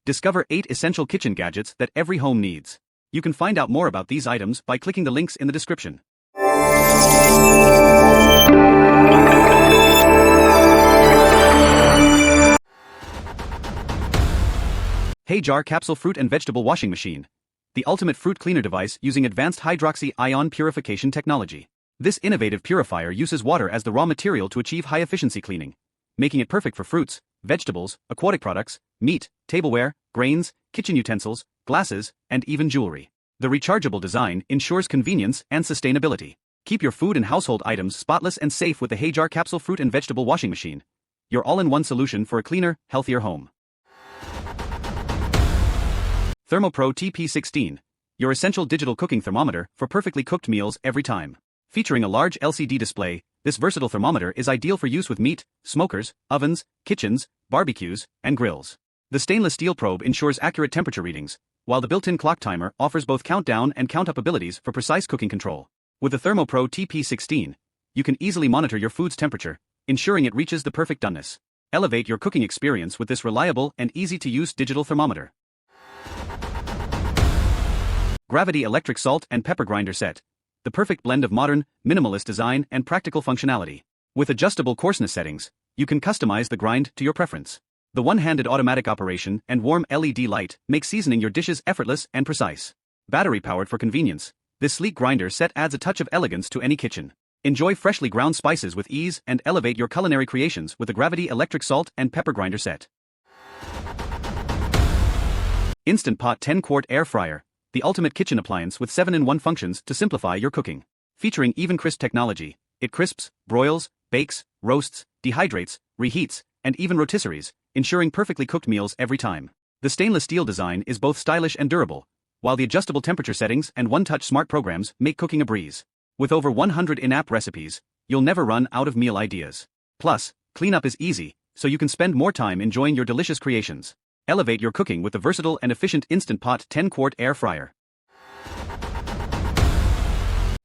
Discover 8 essential kitchen gadgets that every home needs. You can find out more about these items by clicking the links in the description. Heyjar Capsule Fruit and Vegetable Washing Machine. The ultimate fruit cleaner device using advanced hydroxy-ion purification technology. This innovative purifier uses water as the raw material to achieve high-efficiency cleaning, making it perfect for fruits, vegetables, aquatic products, meat, tableware, grains, kitchen utensils, glasses, and even jewelry. The rechargeable design ensures convenience and sustainability. Keep your food and household items spotless and safe with the Heyjar Capsule Fruit and Vegetable Washing Machine. Your all-in-one solution for a cleaner, healthier home. ThermoPro TP16. Your essential digital cooking thermometer for perfectly cooked meals every time. Featuring a large LCD display, this versatile thermometer is ideal for use with meat, smokers, ovens, kitchens, barbecues, and grills. The stainless steel probe ensures accurate temperature readings, while the built-in clock timer offers both countdown and count-up abilities for precise cooking control. With the ThermoPro TP16, you can easily monitor your food's temperature, ensuring it reaches the perfect doneness. Elevate your cooking experience with this reliable and easy-to-use digital thermometer. Gravity Electric Salt and Pepper Grinder Set. The perfect blend of modern, minimalist design and practical functionality. With adjustable coarseness settings, you can customize the grind to your preference. The one-handed automatic operation and warm LED light make seasoning your dishes effortless and precise. Battery-powered for convenience, this sleek grinder set adds a touch of elegance to any kitchen. Enjoy freshly ground spices with ease and elevate your culinary creations with the Gravity Electric Salt and Pepper Grinder Set. Instant Pot 10-quart Air Fryer. The ultimate kitchen appliance with 7-in-1 functions to simplify your cooking. Featuring Even Crisp technology, it crisps, broils, bakes, roasts, dehydrates, reheats, and even rotisseries, ensuring perfectly cooked meals every time. The stainless steel design is both stylish and durable, while the adjustable temperature settings and one-touch smart programs make cooking a breeze. With over 100 in-app recipes, you'll never run out of meal ideas. Plus, cleanup is easy, so you can spend more time enjoying your delicious creations. Elevate your cooking with the versatile and efficient Instant Pot 10-quart Air Fryer.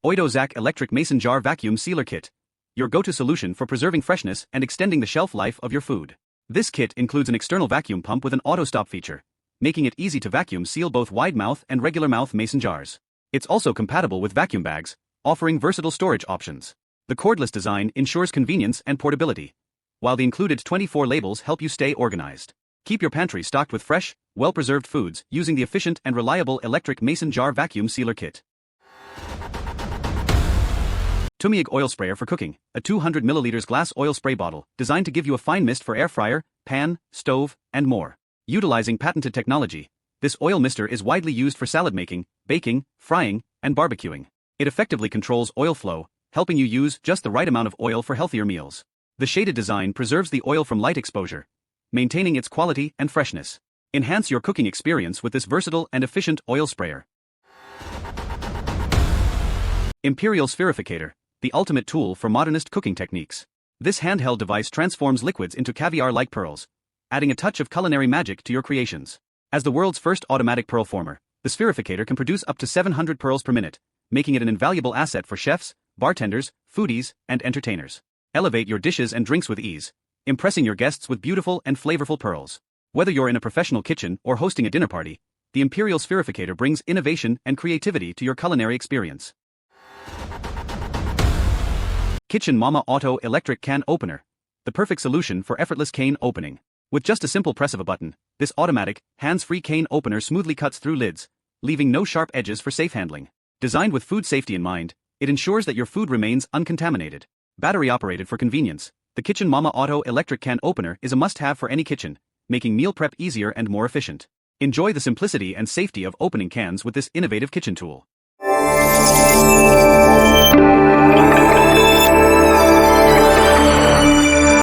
OidoZac Electric Mason Jar Vacuum Sealer Kit. Your go-to solution for preserving freshness and extending the shelf life of your food. This kit includes an external vacuum pump with an auto-stop feature, making it easy to vacuum seal both wide-mouth and regular-mouth mason jars. It's also compatible with vacuum bags, offering versatile storage options. The cordless design ensures convenience and portability, while the included 24 labels help you stay organized. Keep your pantry stocked with fresh, well-preserved foods using the efficient and reliable electric mason jar vacuum sealer kit. Tumyig Oil Sprayer for Cooking, a 200 ml glass oil spray bottle designed to give you a fine mist for air fryer, pan, stove, and more. Utilizing patented technology, this oil mister is widely used for salad making, baking, frying, and barbecuing. It effectively controls oil flow, helping you use just the right amount of oil for healthier meals. The shaded design preserves the oil from light exposure, maintaining its quality and freshness. Enhance your cooking experience with this versatile and efficient oil sprayer. Imperial Spherificator, the ultimate tool for modernist cooking techniques. This handheld device transforms liquids into caviar-like pearls, adding a touch of culinary magic to your creations. As the world's first automatic pearl former, the Spherificator can produce up to 700 pearls per minute, making it an invaluable asset for chefs, bartenders, foodies, and entertainers. Elevate your dishes and drinks with ease, impressing your guests with beautiful and flavorful pearls. Whether you're in a professional kitchen or hosting a dinner party, the Imperial Spherificator brings innovation and creativity to your culinary experience. Kitchen Mama Auto Electric Can Opener. The perfect solution for effortless can opening. With just a simple press of a button, this automatic, hands-free can opener smoothly cuts through lids, leaving no sharp edges for safe handling. Designed with food safety in mind, it ensures that your food remains uncontaminated. Battery-operated for convenience, the Kitchen Mama Auto Electric Can Opener is a must-have for any kitchen, making meal prep easier and more efficient. Enjoy the simplicity and safety of opening cans with this innovative kitchen tool.